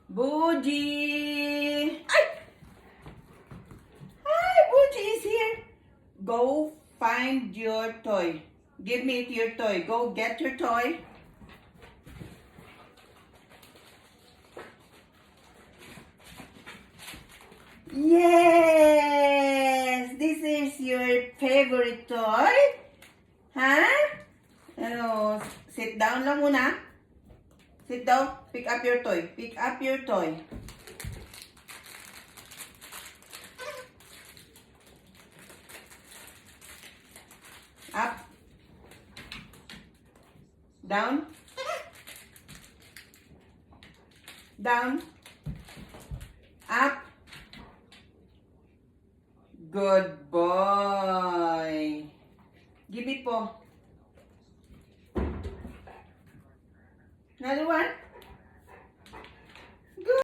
Bougie! Ay! Hi, Bougie is here. Go find your toy. Give me your toy. Go get your toy. Yes! This is your favorite toy? Ha? Ano, sit down lang muna. Sit down. Pick up your toy. Pick up your toy. Up. Down. Down. Up. Good boy. Give me po. Another one.